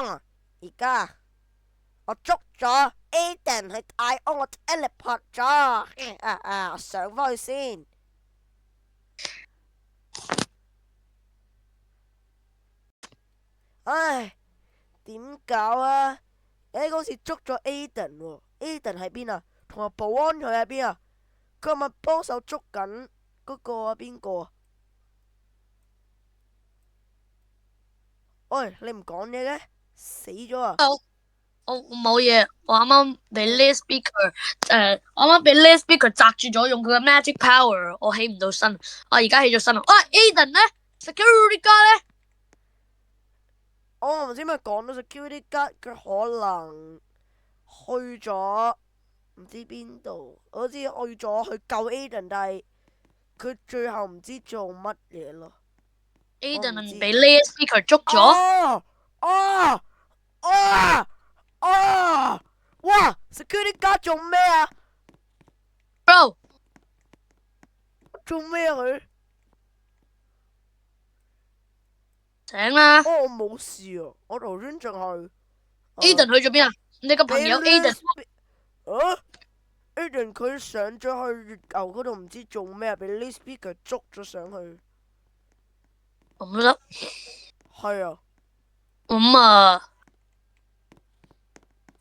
講，而家我捉咗 Aiden 去太空，我 teleport 咗，我上翻去先。唉，點搞啊？嗰時捉咗 Aiden 喎，Aiden 喺邊啊？同埋保安佢喺邊啊？佢係咪幫手捉緊嗰個啊？邊個啊？喂，你唔講嘢嘅？死咗啊！我冇嘢，我啱啱俾 list speaker 我啱啱俾 list speaker 擲住咗，用佢嘅 magic power，我起唔到身，我而家起咗身啦。Aiden 咧，security guard 咧，我唔知咩講到 security guard，佢可能去咗唔知邊度，我知去咗去救 Aiden，但係佢最後唔知做乜嘢咯。我唔，Aiden 知。俾 list speaker 捉咗。哦哦哦哦！哇！security guard 做咩啊？ Bro，做咩啊佢？醒啦哦，我冇事啊，我頭先淨係！Aiden 去咗邊啊？你個朋俾 友 Aiden， list 啊 Aiden 佢上咗去月球嗰度唔知做咩啊，俾 list speaker 捉咗上去。咁都得。係啊。咁啊，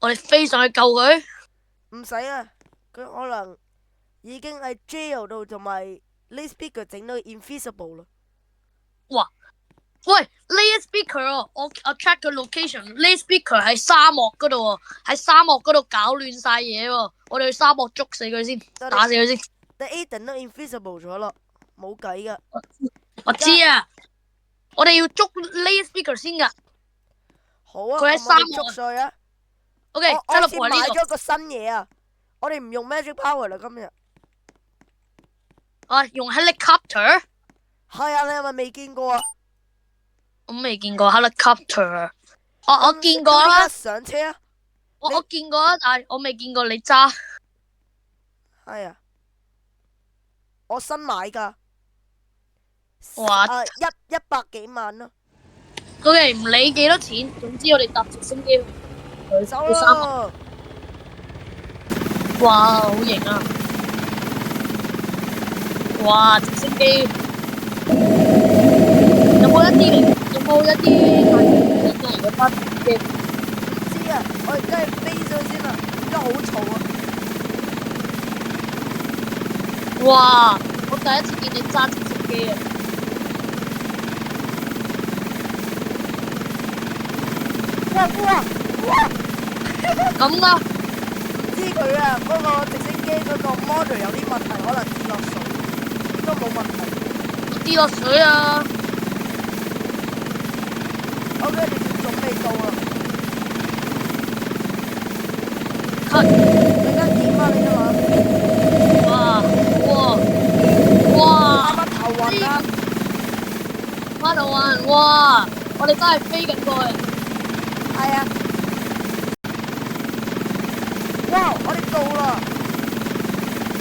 我哋飛上去救佢。唔使啊，佢可能已經喺 jail 度，同埋 list speaker 整到 invisible 啦。哇！喂 list speaker 我 check 佢 location，list speaker 喺沙漠嗰度喎，喺沙漠嗰度搞亂晒嘢喎，我哋去沙漠捉死佢先，打死佢先。但 Aiden 都 invisible 咗咯，冇計噶。我知啊，我哋要捉 list speaker 先噶。好啊，佢喺沙漠捉碎啊。OK，我先買咗個新嘢啊，我哋唔用 magic power 啦今日。用 helicopter。係啊，你係咪未見過啊？我未見過 helicopter。我見過啦。上車啊！我見過啊，但係我未見過你揸。係啊，我新買噶。哇！100幾萬咯。OK，唔理幾多錢，總之我哋搭直升機去走啦！哇，好型啊！哇，直升機有冇一啲太空人嘅班機？唔知啊，我而家係飛上去先啦，而家好嘈啊！哇，我第一次見你揸直升機啊！哇！咁啊！唔知佢啊，嗰個直升機嗰個 model 有啲問題，可能跌落水，應該冇問題。跌落水啊！OK，你準備到啦。你而家點啊？你嘅話？哇！啱啱頭暈啊！啱頭暈！哇！我哋真係飛緊過去。係啊！哇！我哋到啦。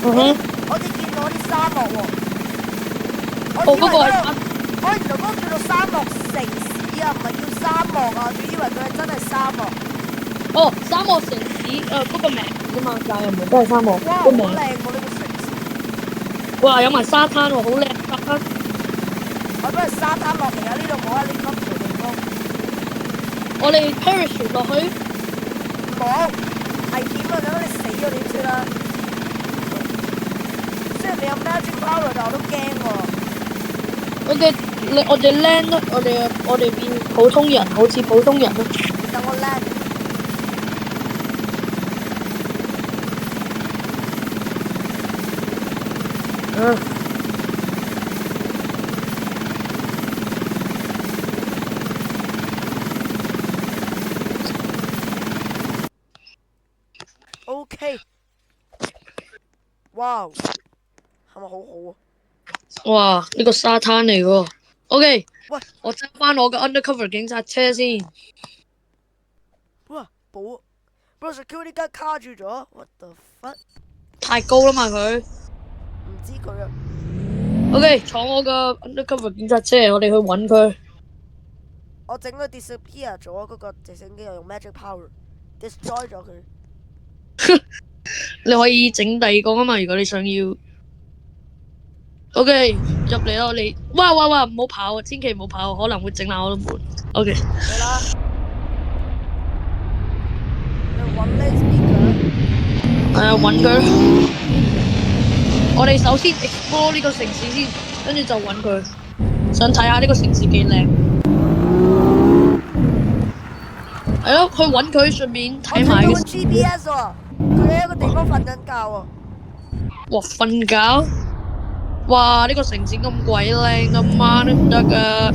我哋見到啲沙漠喎。我以為原來嗰個叫做沙漠城市啊，唔係叫沙漠啊，仲以為佢係真係沙漠。沙漠城市嗰個名啫嘛，但係又唔係真係沙漠。哇！好靚喎呢個城市。哇！有埋沙灘喎，好靚沙灘。我不如沙灘落嚟啊！呢度冇helicopter地方。我哋 parachute 落去。冇，危險啊！咁你死咗點算啊？雖然你有 magic power，但我都驚喎。我哋 land 咯，我哋變普通人，好似普通人咯。等我 land。OK。哇，係咪好好啊？哇！呢個沙灘嚟喎。OK，喂，我揸翻我嘅 undercover 警察車先。哇，不過 security guard 卡住咗 ，what the fuck？太高啦嘛佢。唔知佢啊。OK，坐我嘅 undercover 警察車，我哋去揾佢。我整佢 disappear 咗嗰個直升機，又用 magic power destroy 咗佢。你可以整第二個啊嘛，如果你想要。OK，入嚟咯你。哇，唔好跑啊！千祈唔好跑，可能會整爛我個門。OK，嚟啦，你揾 laser speaker。係啊，揾佢。我哋首先 explore 呢個城市先，跟住就揾佢。想睇下呢個城市幾靚。係咯，去揾佢，順便睇埋個 GPS 喎，佢喺一個地方瞓緊覺喎。哇！瞓覺？哇！呢個城市咁鬼靚，今晚都唔得噶。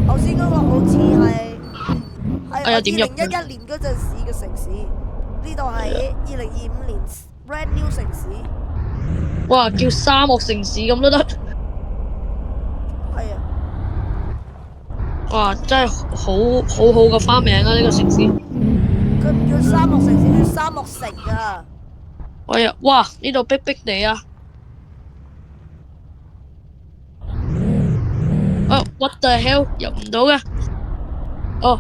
頭先嗰個好似係點入2011年嗰陣時嘅城市，呢度係2025年 brand new 城市。哇！叫沙漠城市咁都得？係啊。哇！真係好嘅花名啊！呢個城市。佢唔叫沙漠城市，叫沙漠城啊。哎呀！哇！呢度逼逼地啊！What the hell 入唔到嘅？哦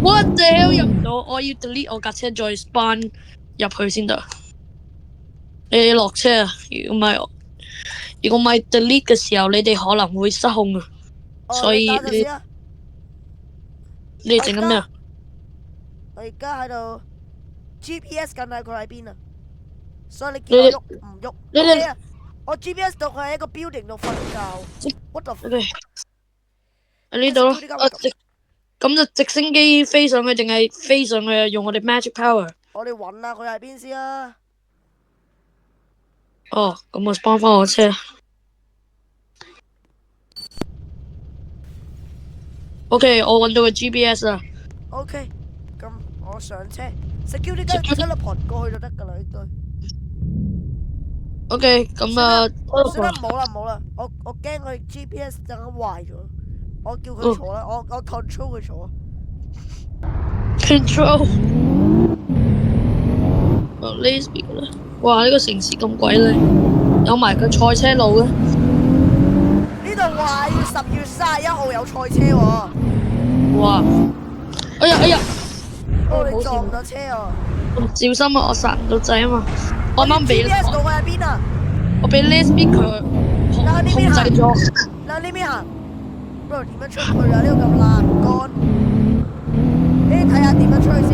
，What the hell 入唔到？我要 delete 我架車再 spawn 入去先得。你落車啊！如果唔係 delete 嘅時候，你哋可能會失控啊。所以你哋整緊咩啊？我而家喺度 GPS 緊睇佢喺邊啊，所以你見我喐唔喐？OK啊，我 GPS 到佢喺一個 building 度瞓覺。What the fuck？喺呢度咯。咁就直升機飛上去定係飛上去用我哋 magic power？ 我哋揾下佢喺邊先啊。哦，咁我幫翻我車。OK， 我揾到個 GPS 啦。OK， 咁我上車 ，security guard teleport 過去就得㗎啦，應該。OK， 咁啊，算啦，冇啦，我驚佢 GPS 陣間壞咗，我叫佢坐啦，我 control 佢坐。Control。呢邊啦，哇！呢個城市咁鬼靚，有埋個賽車路嘅。呢度話要10月31號有賽車喎。哇！哎呀！你撞咗車啊！小心啊！我剎唔到掣啊嘛。我啱俾 GPS 到佢喺邊啊？我俾 speaker 控制咗。嗱呢邊行，不如點樣出去啊？呢度咁爛乾，你睇下點樣出去先。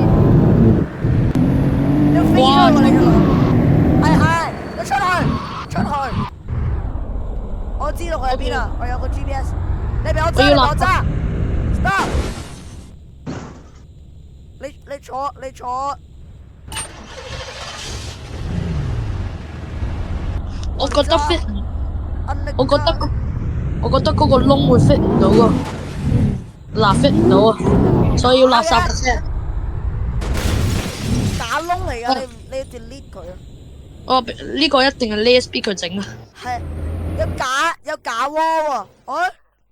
你飛出去嚟㗎啦！係，你出去。我知道佢喺邊啊！我有個 GPS， 你俾我揸。Stop！ 你坐。我覺得 fit， 我覺得嗰個窿會 fit 唔到啊，fit 唔到啊，所以要垃圾嘅車。假窿嚟㗎，你要 delete 佢啊！哦，呢個一定係 laser speaker 整啊。係，有假窩喎。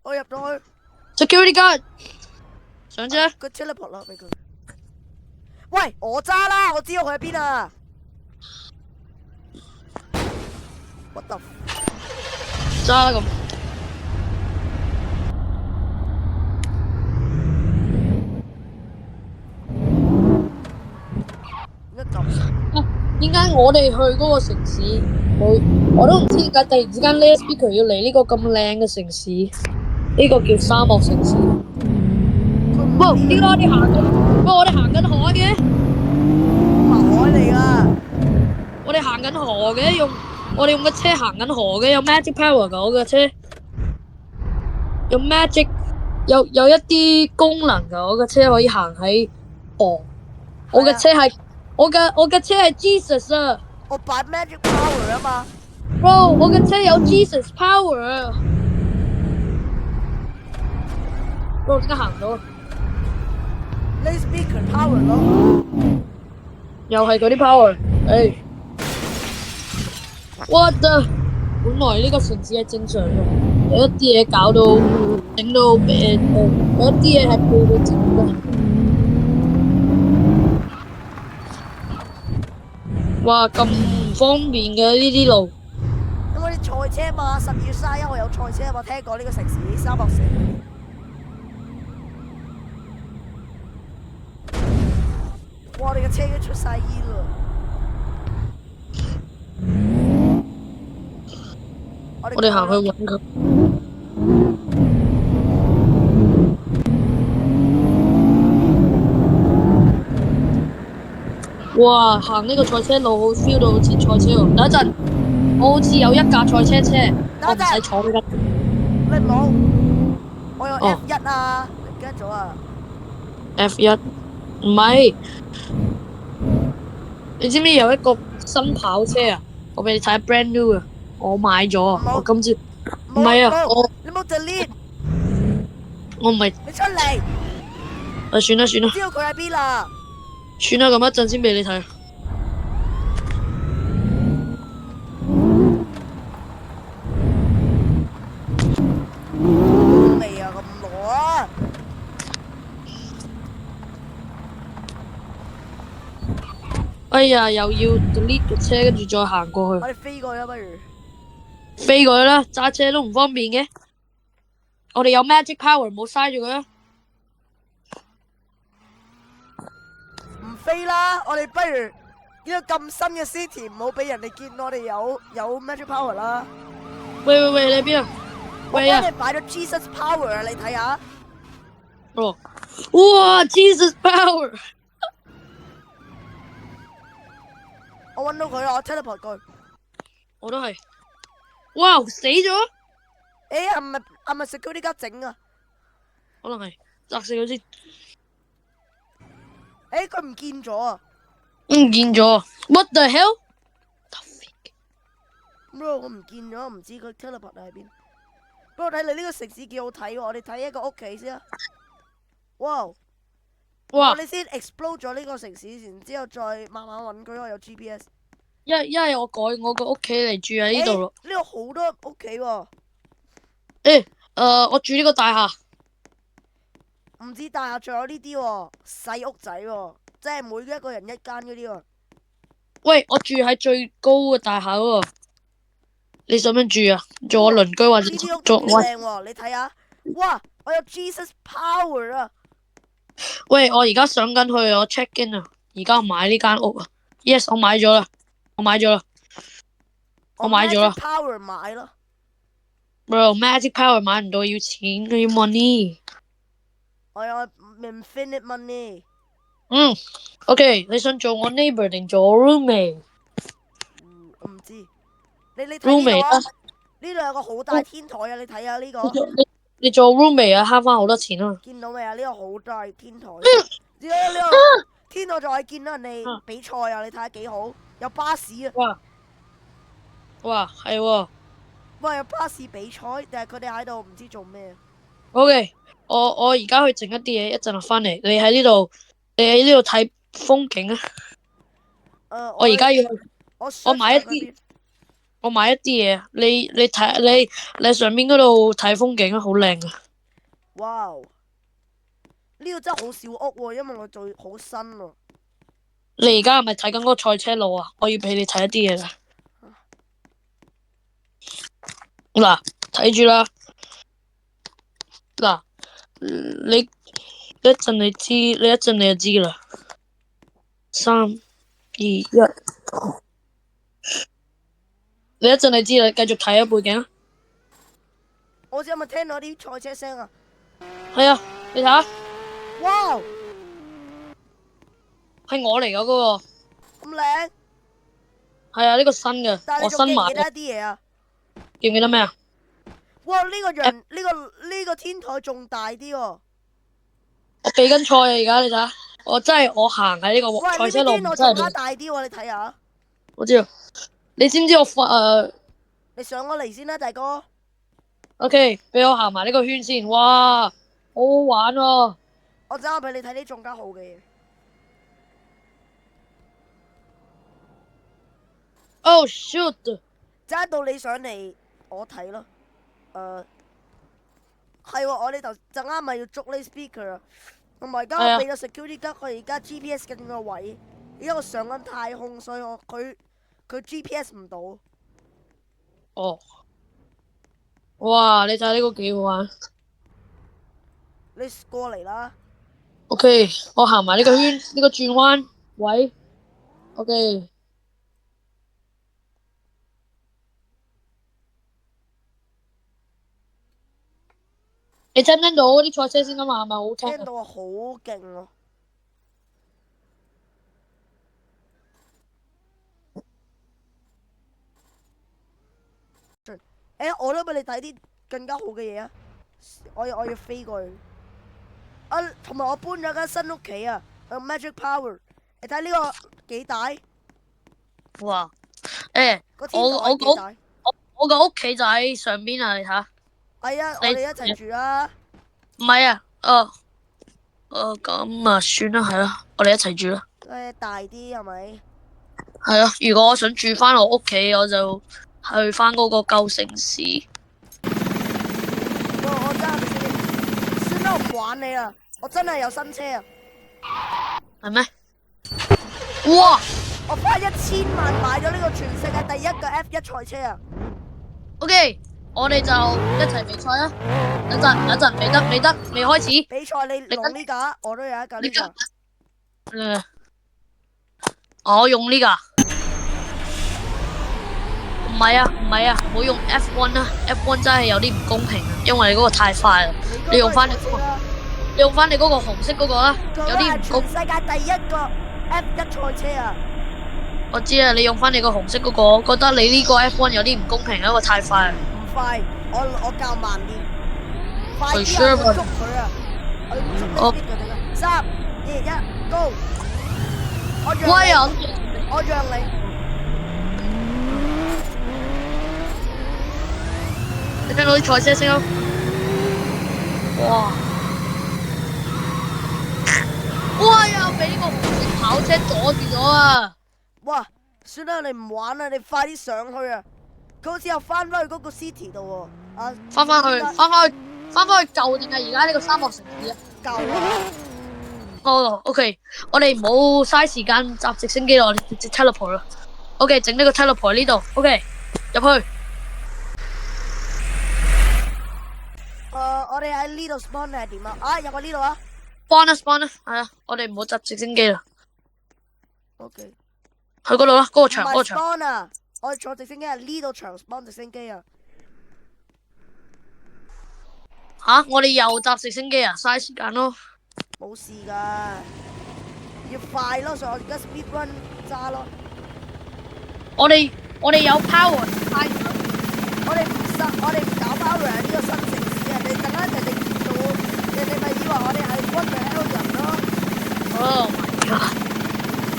我入到去。Security guard， 上車。佢 teleport 啦，俾佢。喂，我揸啦，我知道佢喺邊啊。What the？ 揸啦咁。點解我哋去嗰個城市，我都唔知點解突然之間 laser speaker 要嚟呢個咁靚嘅城市，呢個叫沙漠城市。哇！點解我哋行緊海嘅？海嚟㗎。我哋行緊河嘅，我哋用個車行緊河嘅，有 magic power 㗎，我嘅車有 magic， 有一啲功能㗎，我嘅車可以行喺河。我嘅車係Jesus 啊！我擺 magic power 啊嘛。Bro， 我嘅車有 Jesus power 啊！ Bro， 點解行唔到啊？ laser speaker power 咯。又係嗰啲 power，What the？ 本來呢個城市係正常嘅，有一啲嘢搞到整到有一啲嘢係背到整嘅。哇！咁唔方便嘅呢啲路。因為啲賽車嘛，10月31號有賽車啊嘛，聽過呢個城市沙漠城。哇！我哋嘅車已經出晒煙啦。我我哋行去揾佢。哇！行呢個賽車路好 feel 到好似賽車喎。等一陣，我好似有一架賽車車，我唔使坐呢架。你冇？我有哦 F1啊，你唔記得咗啊？ F1唔係，你知唔知有一個新跑車啊？我俾你睇 brand new 啊，我買咗啊，我今朝唔係啊，你冇 delete，我唔係，你出嚟。算啦算啦知道佢喺邊啦。算啦，咁一陣先俾你睇。未啊，咁耐啊！哎呀，又要 delete 個車，跟住再行過去，我哋飛過去啦，不如。飛過去啦，揸車都唔方便嘅。我哋有 magic power，唔好嘥住佢啊！唔飛啦，我哋不如呢個咁新嘅 city 唔好俾人哋見我哋有 magic power 啦。喂，你喺邊啊？我喂啊！幫你擺咗 Jesus power 啊，你睇下。哦，哇 ，Jesus power！我揾到佢啦，我 teleport 佢。我都係。哇，死咗？誒，係咪 security guard 整啊？可能係砸死佢先。誒，佢唔見咗啊！唔見咗 ？What the hell？我唔見咗，唔知佢 teleport 喺邊。不過睇你呢個城市幾好睇喎，我哋睇一個屋企先啊。哇！哇！我哋先 explode 咗呢個城市，然之後再慢慢揾佢，我有 GPS。一係我改我個屋企嚟住喺呢度咯。呢度好多屋企喎。我住呢個大廈。唔止大廈，仲有呢啲喎，細屋仔喎，即係每一個人一間嗰啲喎。喂，我住喺最高嘅大廈嗰個。你想唔想住啊？做我鄰居或者呢啲屋做仲靚喎，你睇下。哇！我有 Jesus power 啊！喂，我而家上緊去，我 check in 啊。而家我買呢間屋啊。Yes，我買咗啦。我買咗啦。Magic power 買咯。Bro，magic power 買唔到，要錢，要 money。我有 infinite money。OK，你想做我 neighbor 定做我 roommate？唔知。你睇呢度 roommate 啊？啦。呢度有個好大天台啊！你睇下呢個。你做 roommate 啊，慳翻好多錢啊。見到未啊？呢個好大天台。呢個天台仲可以見到人哋比賽啊！你睇下幾好，有巴士啊。哇，係喎。喂，有巴士比賽，定係佢哋喺度唔知做咩？OK，我而家去整一啲嘢，一陣我翻嚟。你喺呢度睇風景啊。我而家要去。我買一啲嘢，你睇你上面嗰度睇風景啊，好靚啊。哇！呢度真係好小屋喎，因為我做好新喎。你而家係咪睇緊嗰個賽車路啊？我要俾你睇一啲嘢啦。嗱，睇住啦。嗱，你一陣你就知啦。3、2、1，你一陣你知啦，繼續睇啊背景啊。我知有冇聽到啲賽車聲啊？係啊，你睇下。哇！係我嚟噶嗰個。咁靚。係啊，呢個新嘅，我新買嘅。記唔記得一啲嘢啊？記唔記得咩啊？哇！呢個天台仲大啲喎。我比緊賽啊！而家你睇下，我行喺呢個賽車路喂，呢邊我仲加大啲喎，你睇下。我知道。你知唔知你上我嚟先啦，大哥。OK，俾我行埋呢個圈先。哇，好好玩喎！我陣間俾你睇啲仲加好嘅嘢。Oh shoot！揸到你上嚟，我睇咯。係喎，我哋陣間咪要捉呢 speaker 啊。同埋而家我俾咗 security guard，佢而家 GPS 緊個位，而家我上緊太空，所以佢 GPS 唔到。哦。哇！你睇呢個幾好玩。你過嚟啦。OK，我行埋呢個圈，呢個轉彎。喂，OK，你聽唔聽到啲賽車聲啊嘛？係咪好聽啊？聽到啊，好勁喎！我都俾你睇啲更加好嘅嘢啊！我要飛過去啊！同埋我搬咗間新屋企啊，有 Magic Power。你睇呢個幾大？哇！誒，個天台我我幾大？我個屋企就喺上邊啊！你睇下，係啊，我你哋一齊住啦。唔係啊？咁啊，算啦，係啦，我哋一齊住啦。大啲係咪？係啊，如果我想住翻我屋企，我就去翻嗰個舊城市。我真係算啦，我唔玩你啦，我真係有新車啊！係咩？哇我花1000萬買咗呢個全世界第一個 F1賽車啊！ ！OK，我哋就一齊比賽啦。等陣，未開始。比賽你跟用呢架，我都有一架你跟呢架。我用呢個。唔係啊，唔係啊，唔好用 F1 啦，F1 真係有啲唔公平啊，因為你嗰個太快啦。你用翻你嗰個紅色嗰個啦，有啲唔公。全世界第一個 F1賽車啊！我知啊，你用翻你個紅色嗰個，我覺得你呢個 F1 有啲唔公平啊，因為太快啦。唔快，我較慢啲。快啲啊！我捉佢啊！我要捉你邊個嚟㗎？3、2、1，Go！喂啊！我讓你。你聽到啲賽車聲咯？哇！哇！又俾呢個紅色跑車阻住咗啊！哇！算啦，你唔玩啦，你快啲上去啊！佢好似又翻返去嗰個 city 度喎。啊！翻返去舊定係而家呢個沙漠城市啊？舊啊！哦，OK，我哋唔好嘥時間搭直升機啦，我哋直接 teleport 啦。OK，整呢個 teleport 呢度。OK，入去。我哋喺呢度 spawn 定係點啊？啊，入去呢度啊！spawn 啦，係啊，我哋唔好搭直升機啦。OK。去嗰度啦，嗰個場，唔係嗰個場。spawn啊！我哋坐直升機係呢度場 spawn 直升機啊！吓，我哋又搭直升機啊，嘥時間咯。冇事㗎，要快咯，所以我而家 speed run 揸咯。我哋有 power，我哋唔搞 power 喺呢個新城市啊！你等下人哋見到，人哋咪以為我哋係軍隊 L 人咯。Oh my god！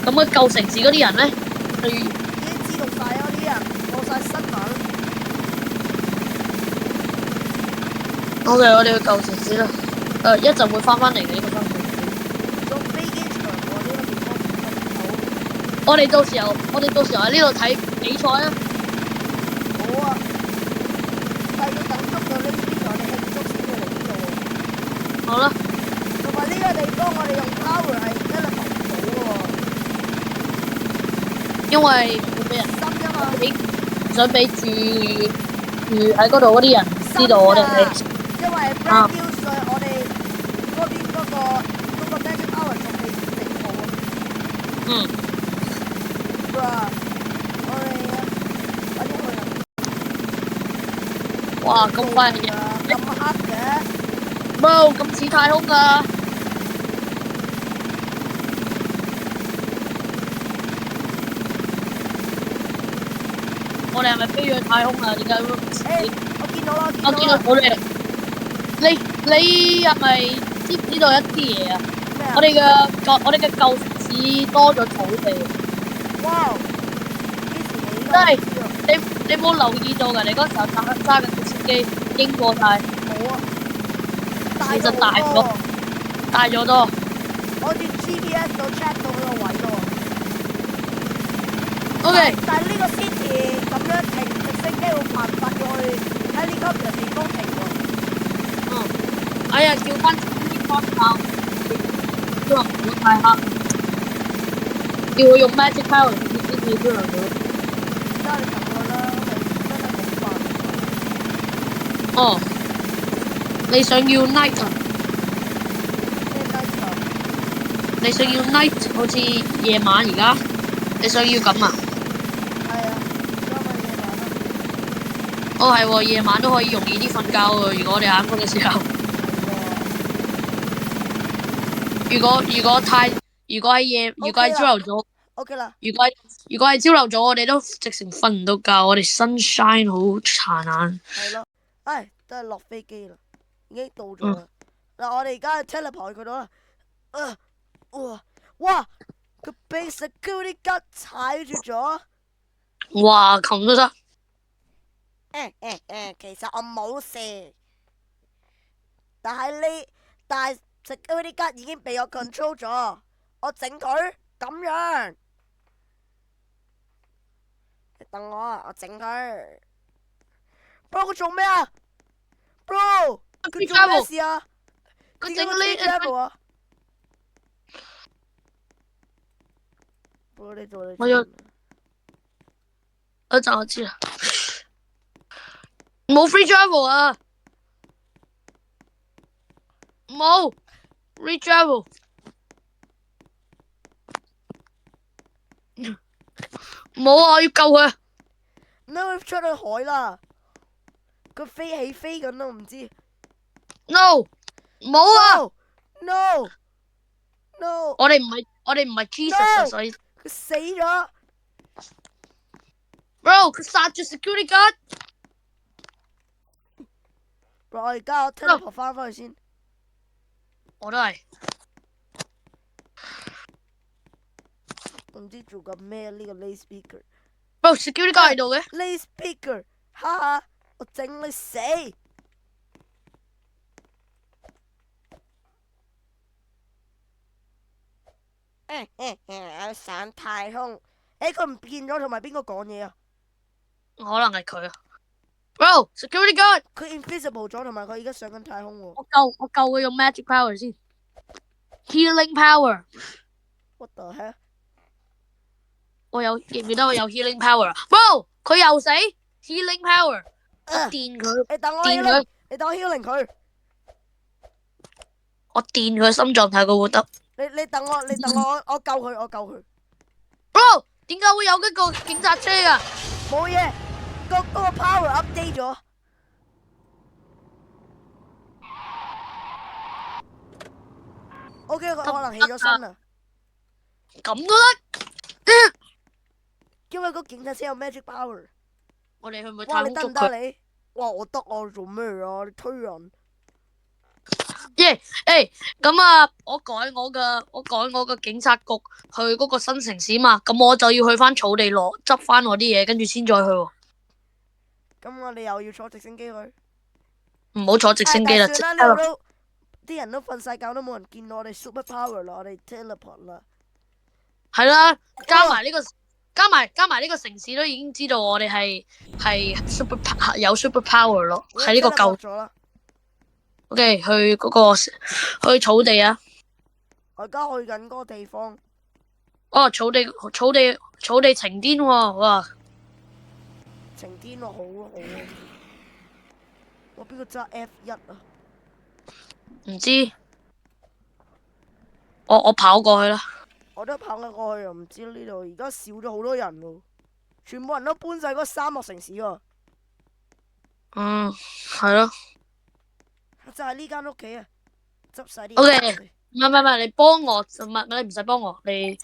咁嘅舊城市嗰啲人咧，已經知道晒嗰啲人播晒新聞。OK，我哋去舊城市啦。一陣會翻嚟嘅呢個新城市。做飛機場喎，呢個地方唔好。我哋到時候喺呢度睇比賽啊！好啊，但係要等足到呢邊我哋慶祝先至嚟呢度喎。好啦，同埋呢個地方我哋用 power 係真係防唔到嘅喎，因為會俾人深啊嘛，唔想俾住喺嗰度嗰啲人知道我哋係。因為 brand new 所以我哋嗰邊嗰個 magic power 仲未整好啊。嗯。Bruh，我哋快啲去啊！哇，咁快嘅，咁黑嘅，冇咁似太空噶。我哋係咪飛咗去太空啊？點解咁似？我見到啦，我見到好靚。你係咪知唔知道一啲嘢啊？咩啊？我哋嘅舊城市多咗土地。哇！幾時起㗎？真係你冇留意到㗎？你嗰時候揸緊直升機經過晒。冇啊，其實大咗多。大咗多。我哋 GPS 度 check 到嗰個位咯。OK。但係呢個 city 咁樣停直升機會頻繁要去helicopter地方停喎。哎呀，叫翻啲方向，都話唔好太黑。叫佢用 magic power 先至都能到。而家你等我啦，你真係冇辦法。哦，你想要 night 啊？咩 night 啊？你想要 night 好似夜晚而家，你想要咁啊？係啊，而家咪夜晚咯。哦係喎，夜晚都可以容易啲瞓覺喎。如果我哋眼瞓嘅時候，如果喺朝頭早， OK 啦，如果係朝頭早，我哋都直情瞓唔到覺，我哋 sunshine 好殘眼。係咯，唉，都係落飛機啦，已經到咗嗯啦。嗱，我哋而家去 teleport 佢度啦。哇！佢俾 security guard 踩住咗。哇，咁都得？其實我冇事，但係 security guard 已經被我 control 咗，我整佢咁樣。你等我啊，我整佢。Bro 佢做咩啊 ？Bro 佢做咩事啊？佢點解整呢 travel 啊？Bro 你做我有咩？一陣我知啦，冇 free travel 啊，冇 free travel，冇啊，我要救佢。咩會出去海啦？佢飛起飛緊都唔知。 No， 冇啊。 No No，我哋唔係 Jesus 啊，所以佢死咗。 ，bro 佢殺住 security guard。我而家我 teleport 翻去先。我都係。唔知做緊咩呢個 lay speaker。 bro security guard 喺度嘅。lay speaker， 哈哈，我整你死。上太空。佢唔見咗，同埋邊個講嘢啊？可能係佢啊。bro security guard， 佢 invisible 咗，同埋佢而家上緊太空喎。我救佢用 magic power 先 ，healing power。What the hell？ 記唔記得我有 healing power 啊 ？bro 佢又死 healing power， 我電佢，你等我電佢，你等我 healing 佢。我電佢心臟睇佢活得。你等我，我救佢。 bro 點解會有嗰個警察車啊？冇嘢，嗰個 power update 咗。OK，佢可能起咗身啦。咁都得？因為個警察車有 magic power。我哋去唔去哇！太你得唔得空捉佢？你？哇！我得啊！你做咩啊？你推人。耶！誒，咁啊，我改我嘅警察局去嗰個新城市嘛，咁我就要去翻草地執翻我啲嘢，跟住先再去喎。咁我哋又要坐直升機去。唔好坐直升機啦，但算啦，呢度都啲人都瞓晒覺，都冇人見到我哋 super power 啦，我哋 teleport 啦。係啦，加埋呢個城市都已經知道我哋係有 super power 咯，喺呢個舊。咗啦。OK，去嗰個去草地啊！我而家去緊嗰個地方。哦，草地晴天喎，哇！晴天喎，好啊好啊。我邊個揸 F1 啊？唔知，我跑過去啦。我都跑緊過去，又唔知呢度而家少咗好多人喎，全部人都搬晒嗰個沙漠城市喎。嗯，係咯。就係呢間屋企啊，執晒啲。OK，唔係，你幫我，你唔使幫我，你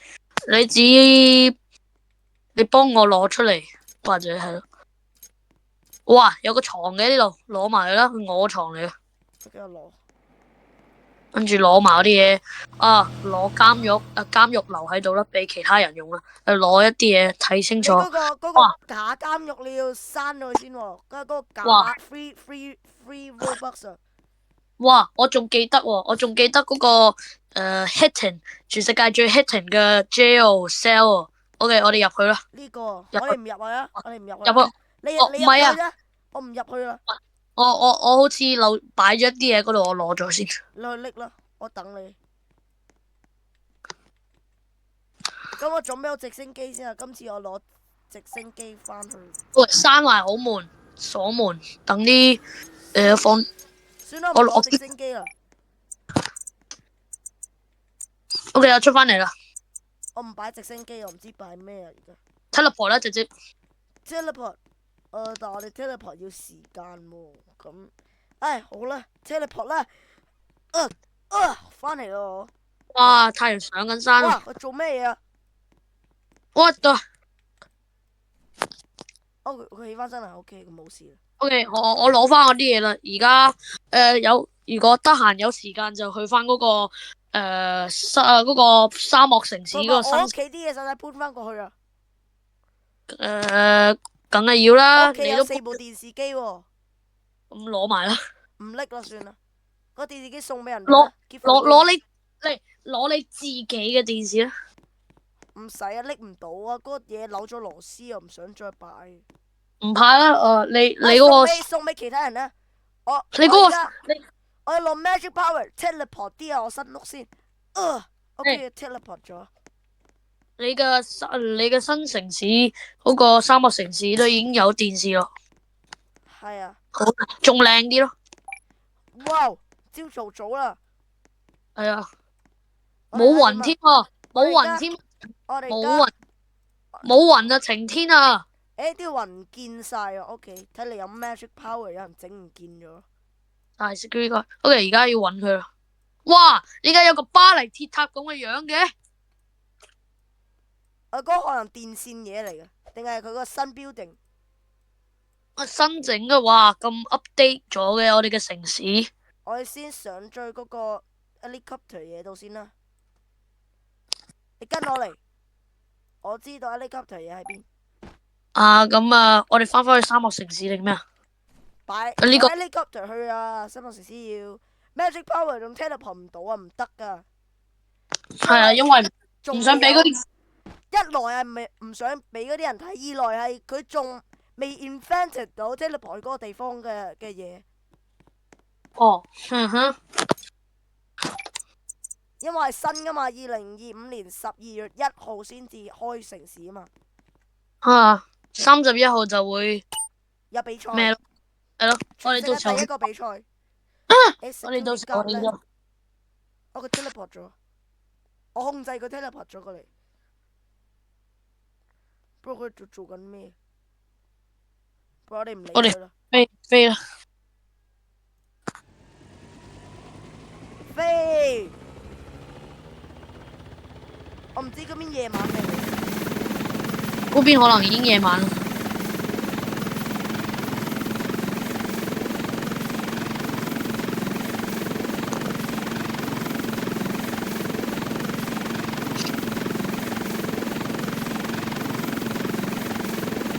幫我攞出嚟，或者係咯。哇，有個床嘅呢度，攞埋佢啦，我床嚟嘅。俾我攞。跟住攞埋嗰啲嘢，攞監獄留喺度啦，俾其他人用啦。攞一啲嘢睇清楚。嗰個假監獄你要刪咗佢先喎，嗰個假 free Robux 啊。哇！我仲記得嗰個hitting 全世界最 hitting 嘅 jail cell。OK，我哋入去啦。呢個我哋唔入去啊，我哋唔入去。入去。你唔係啊，啫，我唔入去啦。我好似擺咗啲嘢嗰度，我攞咗先。你去拎啦，我等你。咁我準備好直升機先啊！今次我攞直升機翻去。喂，閂埋好門，鎖門，等啲放。算啦，我攞直升機啦。OK 啊，出翻嚟啦我唔擺直升機，我唔知擺咩啊而家。 ，teleport 啦，直接。teleport，但我哋 teleport 要時間喎，咁，唉，好啦，teleport 啦，翻嚟咯。哇，太陽上緊山哇，啦佢做咩嘢啊？ ！What the？哦，佢起翻身啦，OK，佢冇事啦。OK，我攞翻我啲嘢啦。而家如果得閒有時間就去翻嗰、個嗰個沙漠城市同埋嗰個新我屋企啲嘢使唔使搬翻過去啊？梗係要啦。我屋企有你都4部電視機喎，咁攞埋啦，唔拎啦算啦，個電視機送俾人哋攞啦，give 攞 away 啦。攞你自己嘅電視啦。唔使啊，拎唔到啊，嗰個嘢扭咗螺絲啊，唔想再擺。唔怕啦，你啊，嗰個送俾其他人啦。我你嗰個我而家你我要攞 magic power teleport 啲啊，我新屋先。OK 誒 teleport 咗。你嘅新城市嗰個沙漠城市都已經有電視咯，係啊，好仲靚啲咯。哇，朝早啦，係啊，我哋冇而家點啊？雲添啊，我哋而家冇雲添，我哋而冇雲家冇雲啊，晴天啊！啲雲見晒啊，OK，睇嚟有 magic power，有人整唔見咗。大食呢個，OK，而家要揾佢啦。哇，點解有個巴黎鐵塔咁嘅樣嘅？嗰個可能電線嘢嚟嘅，定係佢個新 building？新整嘅，哇，咁 update 咗嘅我哋嘅城市。我哋先上最嗰個 helicopter 嘢度先啦。你跟我嚟，我知道 helicopter 嘢喺邊。咁啊，我哋翻返去沙漠城市定咩啊？擺呢個 helicopter 去啊！新莫城市要 magic power 仲 teleport 唔到啊，唔得噶。係啊，因為仲唔想俾嗰啲一來係唔想俾嗰啲人睇，二來係佢仲未 invented 到 teleport 嗰個地方嘅嘢。哦，因為係新噶嘛，2025年12月1號先至開城市啊嘛。31號就會有比賽。咩咯？係咯，我哋全世界第一個比賽。我哋到時我哋就佢 teleport 咗，我控制佢 teleport 咗過嚟。不過佢做緊咩？不過我哋唔理佢啦。飛啦！飛！我唔知嗰邊夜晚未。嗰邊可能已經夜晚啦。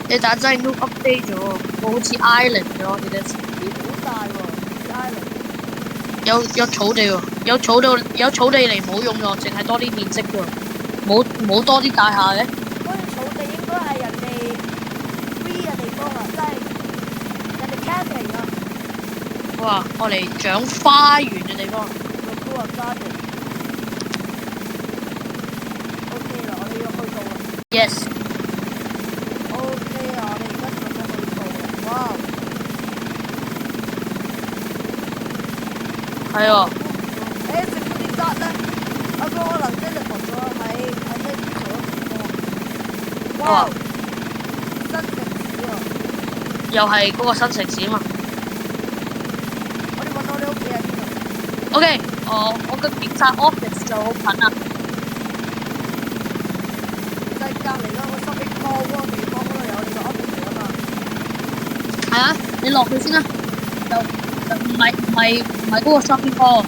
你打真係都 update 咗，好似 island 咗我哋嘅城市。好大喎，island。有草地喎，有草地嚟冇用喎，淨係多啲面積喎，冇多啲大廈嘅。嗰條草地應該係人哋 free 嘅地方啊，即係人哋 camping 啊。哇，我嚟長花園嘅地方。個 garden。OK 啦，我哋要去到啦。Yes。OK 啊，我哋而家準備去到啦。哇！係喎。食嗰啲桔咧，阿哥可能真係學咗喺呢度地方。哇！新城市喎。又係嗰個新城市啊嘛。我哋揾到你屋企喺邊度 OK，我個警察 office 就好近啦。就係隔離咯，個 shopping mall 嗰個地方嗰度有你個 office 啊嘛。係啊，你落去先啦。就唔係嗰個 shopping mall，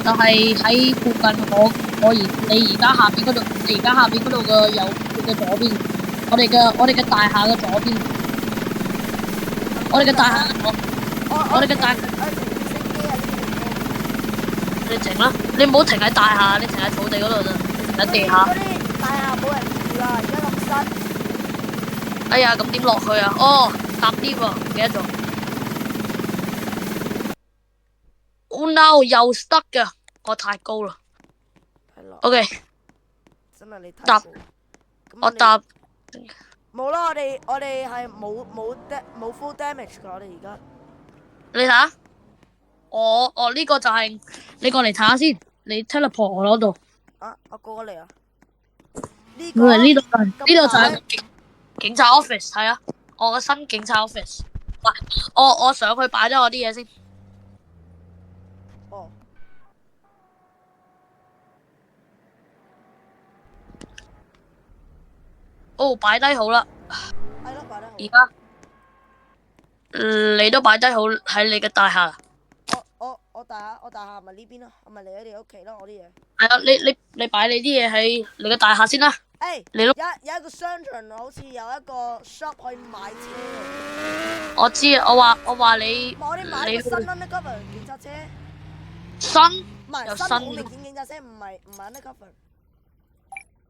就係喺附近你而家下邊嗰度，你而家下邊嗰度嘅左邊，我哋嘅大廈嘅左邊，我哋嘅大廈嘅左，我哋嘅大。你停啦！你唔好停喺大廈，你停喺草地嗰度咋，停喺地下。嗰啲大廈冇人住啊，而家咁新。哎呀，咁點落去啊？搭 lift 喎，唔記得咗。Oh no，又 stuck 㗎，我太高啦。係咯。OK。真係你太搭。高。我搭。冇啦，我哋係冇 full damage 㗎，我哋而家。你睇下。呢個就係你過嚟睇下先，你 teleport 我嗰度。啊，我過嚟啊！呢佢係呢度個呢度就係警察 office， 係啊，我個新警察 office。喂，我上去擺咗我啲嘢先。哦，哦，擺低好啦。係咯，擺得好。而家你都擺低好喺你嘅大廈。我大廈咪呢邊咯，我咪嚟咗你屋企咯，我啲嘢。係啊，你擺你啲嘢喺你嘅大廈先啦。誒，你咯，有一個商場好似有一個 shop 可以買車喎。我知啊，我話你我哋買一個新 undercover 警察車，新唔係有新好明新顯警察車，唔係 undercover。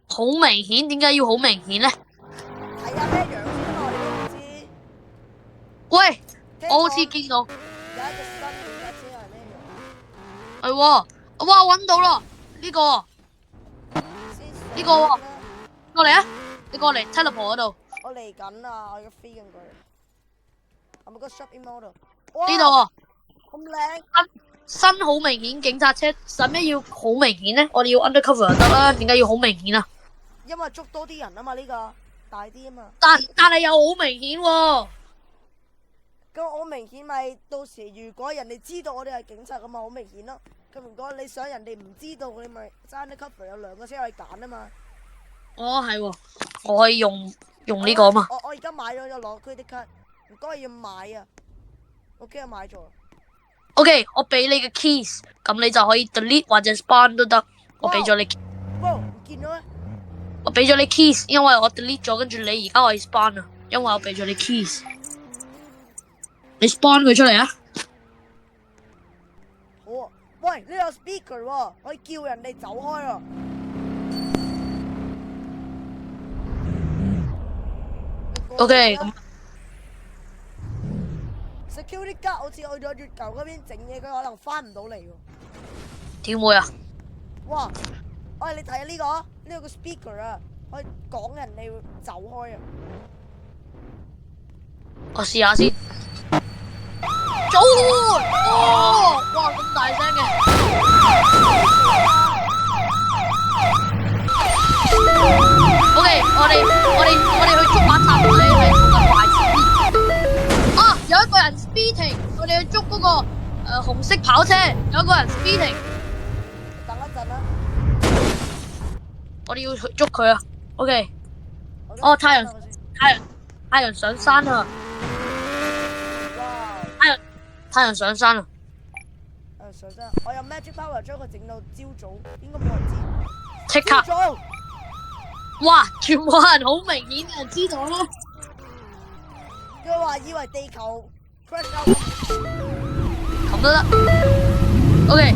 好明顯，點解要好明顯咧？睇下咩樣先咯，我哋都唔知。喂，聽我好似講見到有一個新警察車係咩樣？係喎，哇揾到咯，呢個先呢個喎啦過嚟啊，你過嚟 teleport 嗰度我嚟緊啊！我而家飛緊過嚟。係咪個 shopping mall 度？哇呢度喎，咁靚！新好明顯警察車，使咩要好明顯咧？我哋要 undercover 就得啦，點解要好明顯啊？因為捉多啲人啊嘛，呢個大啲啊嘛。但係又好明顯喎。咁我明顯咪到時如果人哋知道我哋係警察咁咪好明顯咯。咁如果你想人哋唔知道，你咪 undercover 有兩個車可以揀啊嘛。哦係喎，我可以用呢個啊嘛。我而家買咗攞 credit card，唔該要買啊。我今日買咗。OK，我俾你嘅 keys，咁你就可以 delete 或者 spawn 都得。我俾咗你，哇！唔見咗咩？我俾咗你 keys，因為我 delete 咗，跟住你而家可以 spawn 啊，因為我俾咗你 keys。你 spawn 佢出嚟啊！好啊！喂，呢有 speaker 喎，可以叫人哋走開啊！ OK，咁 security guard 好似去咗月球嗰邊整嘢，佢可能翻唔到嚟喎。點會啊？哇！喂，你睇下呢個，呢個 speaker 啊，可以講人哋走開啊！我試下先。走開！哦，哇咁大聲嘅。OK，我哋去捉把賊仔喺嗰個快線。啊，有一個人 speeding，我哋去捉嗰個紅色跑車，有一個人 speeding，等一陣啦。我哋要去捉佢啊。OK，我哦太陽等下先太陽上山啊！哇！太陽上山啊！上山，我有 magic power 將佢整到朝早，應該冇人知。即刻朝！早，哇！全部人好明顯嘅人知道啦。佢話以為地球 crash out 咁都得。OK，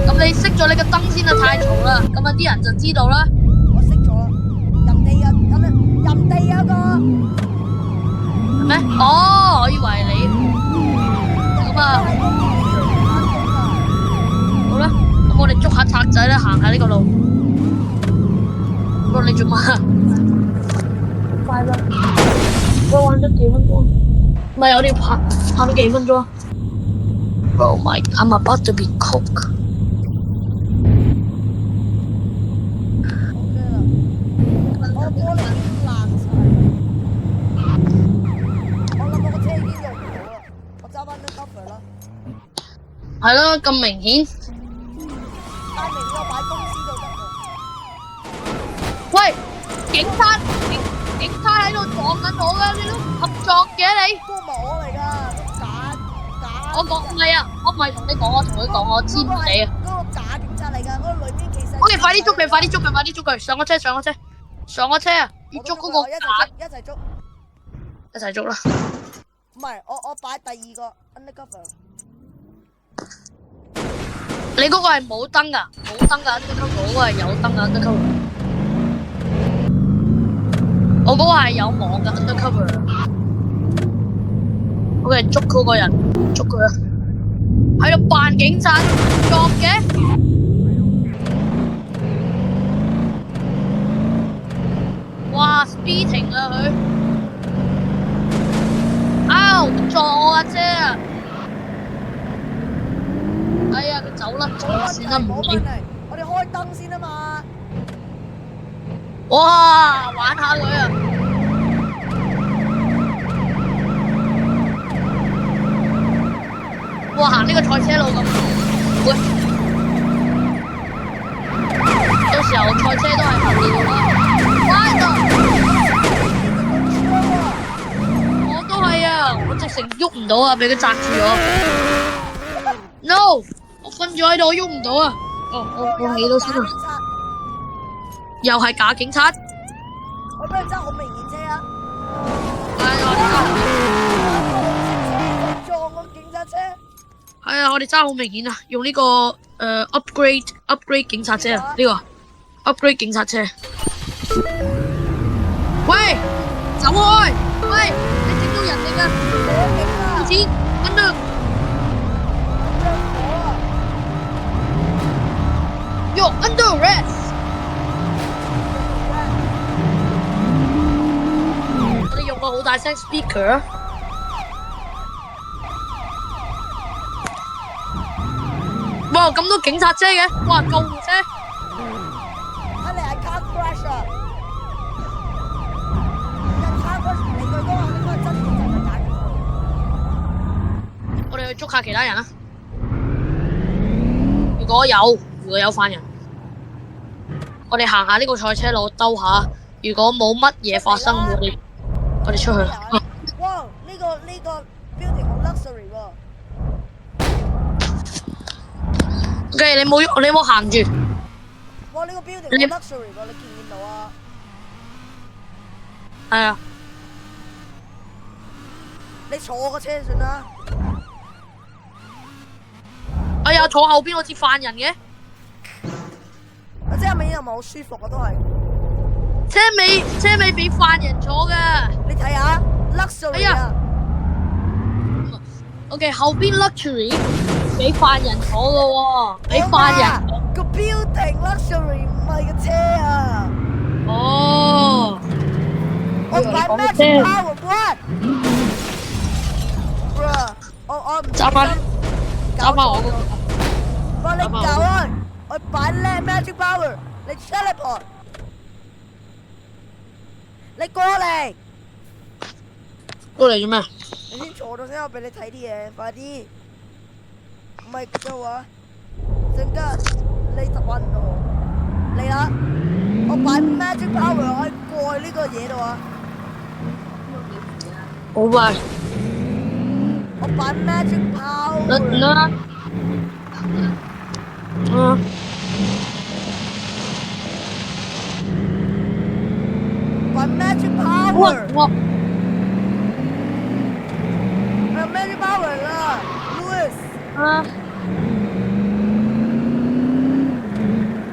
咁你熄咗你個燈先啊，太嘈啦，咁啊啲人就知道啦。我熄咗啦，人哋有個係咩？哦，我以為你咁啊，係個機要翻工啊！好啦，咁我哋捉下賊仔啦，行下呢個路。不過你做乜？快啦！我玩咗幾分鐘，唔係我哋行咗幾分鐘。Oh my! I'm about to be cooked. OK 啦，我玻璃已經爛晒，我諗我個車已經用唔到啦，我揸翻啲 cover 啦。係咯，咁明顯。但明顯我擺公司度得喎。喂，警察喺度撞緊我噶，你都唔合作嘅你。嗰個唔係我嚟㗎，個假。我講唔係啊，我唔係同你講，我同佢講，我知唔你啊。嗰個假警察嚟㗎，嗰個裏邊其實。OK，快啲捉佢，快啲捉佢，快啲捉佢，上個車，上個車，上個車啊！要捉嗰個一假，齊捉，一齊捉。一齊捉啦。唔係，我擺第二個 undercover。你嗰個係冇燈噶，冇燈噶 undercover，嗰個係有燈噶 undercover。我嗰個係有網噶 undercover。OK，捉嗰個人，捉佢啊！喺度扮警察作嘅。哇 ，speeding 啊佢！撞我架車啊！哎呀，佢走啦，算啦，唔理。冇問題，我哋開燈先啊嘛。哇，玩下佢啊！哇，行呢個賽車路咁，喂，有時候賽車都係行呢度啦。我都係啊，我直情喐唔到啊，俾佢擲住我。No， 我瞓咗喺度，我喐唔到啊。哦，我起到先啊。又係假警察。我俾人揸好明顯車啊！撞個警察車。係啊，我哋揸好明顯啊，用呢個upgrade 警察車啊，呢個 upgrade 警察車。喂，走開！喂，你整到人嚟噶，冇錢，跟住。You're under arrest。我哋用個好大聲 speaker 啊！哇，咁多警察車嘅，哇，救護車！睇嚟係 car crash 啊！car crash 嚟佢嗰個應該係真警察嚟打嘅。我哋去捉下其他人啊！如果有犯人，我哋行下呢個賽車路兜下。如果冇乜嘢發生，我哋出去。哇！呢個 building 好 luxury 喎。OK， 你冇行住。哇！呢個 building 好 luxury 喎，你見唔見到啊？係啊。你坐我個車算啦。哎呀，坐後邊好似犯人嘅。即係咪又唔係好舒服啊？都係。車尾俾犯人坐㗎。你睇下 luxury 啊。OK， 後邊 luxury 俾犯人坐㗎喎，俾犯人。個 building luxury 唔係個車啊。哦。我買 magic power what？我唔揸翻我嗰個。哇！你搞啊！我擺叻 magic power，你 teleport， 你過嚟。過嚟做咩？你先坐到先，我俾你睇啲嘢，快啲。唔係嘅話，陣間你就揾唔到我。嚟啦！我擺 magic power 可以過去呢個嘢度啊。好快。我擺 magic power。啦。擺 magic power。哇！有 magic power 啦 ，Louis。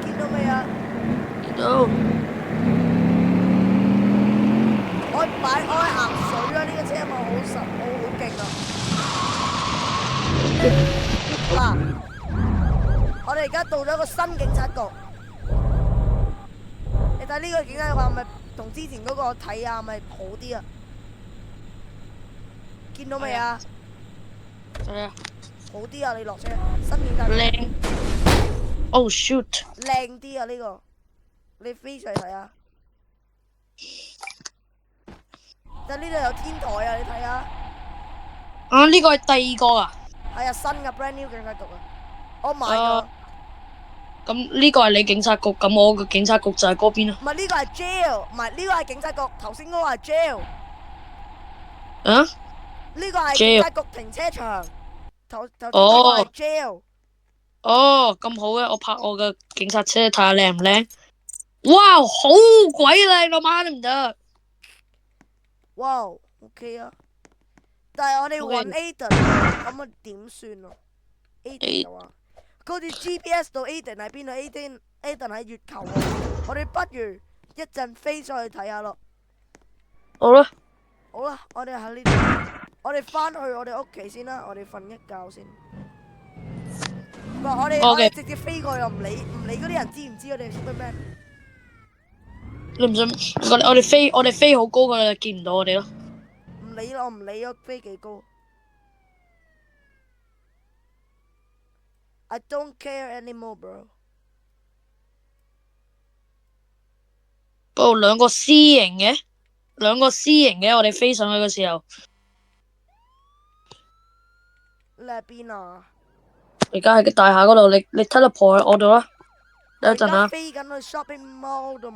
見到未啊？見到。我行水啦！呢個車咪好實，好勁啊！嗱，我哋而家到咗個新警察局。你睇呢個警察局係咪同之前嗰個睇下咪好啲啊？見到未啊？係啊。好啲啊！你落車，新警察局。靚。Oh shoot！靚啲啊！呢個，你飛上嚟睇下。但呢度有天台啊！你睇下。啊！呢個係第二個啊？係啊，新嘅 brand new 警察局啊！我買咗。咁呢個係你警察局，咁我個警察局就係嗰邊啊。唔係呢個係 jail，唔係呢個係警察局。頭先嗰個係 jail。啊？呢個係警察局停車場。頭先嗰個係 jail。哦，咁好嘅，我拍我嘅警察車睇下靚唔靚。哇，好鬼靚咯，媽都唔得。哇 ，OK 啊。但係我哋揾 Aiden，咁啊點算啊 ？Aiden 就話，佢好似 GPS 到 Aiden 喺邊度 ？Aiden 喺月球啊！我哋不如一陣飛上去睇下咯。好啦。好啦，我哋喺呢度，我哋翻去我哋屋企先啦，我哋瞓一覺先。唔係我哋直接飛過去，又唔理嗰啲人知唔知我哋係 Superman。你唔信？我哋飛好高，佢就見唔到我哋咯。唔理咯，我唔理咯，飛幾高。I don't care anymore, bro。哦，兩個 C 型嘅，我哋飛上去嘅時候，你喺邊啊？而家喺個大廈嗰度，你 teleport 去我度啦。我而家等一陣啊，飛緊去 shopping mall 度，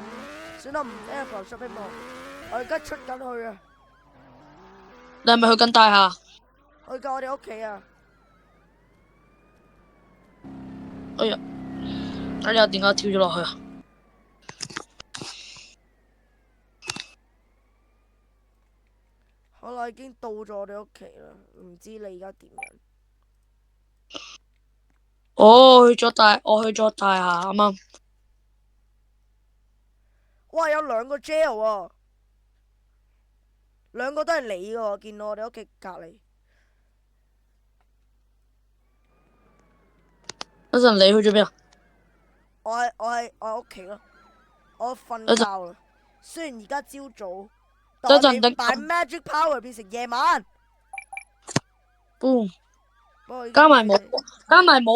算啦唔 teleport shopping mall。我而家出緊去啊，你係咪去緊大廈？去緊我哋屋企啊。哎呀，點解跳咗落去啊？好啦，已經到咗我哋屋企啦，唔知你而家點樣？我去咗大廈啱啱。哇，有兩個 jail 喎，兩個都係你嘅喎，見到我哋屋企隔離。嗰陣你去咗邊啊？我喺屋企咯，我瞓覺啦。雖然而家朝早，但我等陣哋擺 magic power 變成夜晚。boom，不過加埋冇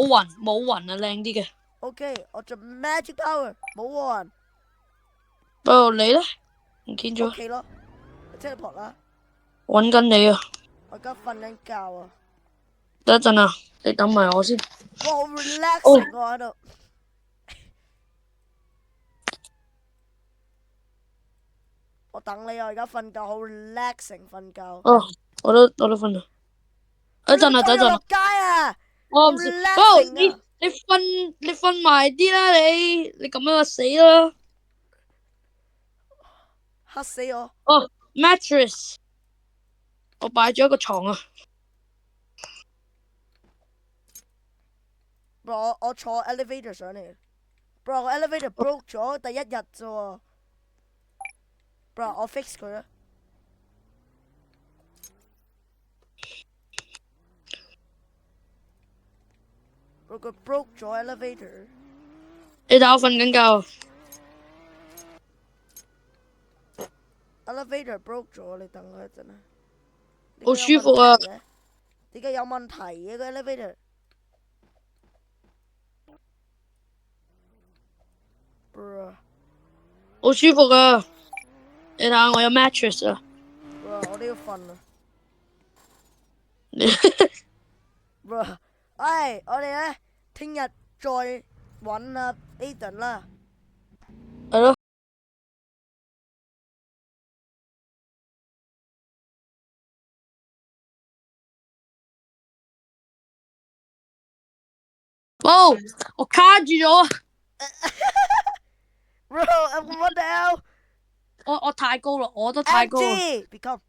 雲啊，靚啲嘅。OK，我做 magic power 冇喎。不過你咧唔見咗，屋企咯 teleport 啦。揾緊你啊！我而家瞓緊覺啊。等一陣啊，你等埋我先。哇，好 relaxing 我喺度。我等你啊！而家瞓覺好 relaxing 瞓覺。哦，我都瞓啦。等一陣啊，等一陣啊。落街啊！我唔知。哦，你瞓埋啲啦，你咁樣就死啦。嚇死我！哦，mattress，我擺咗一個床啊。我坐 elevator 上嚟。bro，個 elevator broke 咗第一日啫喎。bro，我 fix 佢啦。bro，佢 broke 咗 elevator。你等我瞓緊覺。elevator broke 咗，你等我一陣啊。好舒服啊！點解有問題嘅個 elevator？ bro， 好舒服啊！你睇下我有 mattress 啊。bro， 我都要瞓啊。bro， 唉，我哋咧聽日再揾阿 Aiden 啦。係咯。哦，我卡住咗。bro，what the hell？我太高啦，我都太高啦。MG become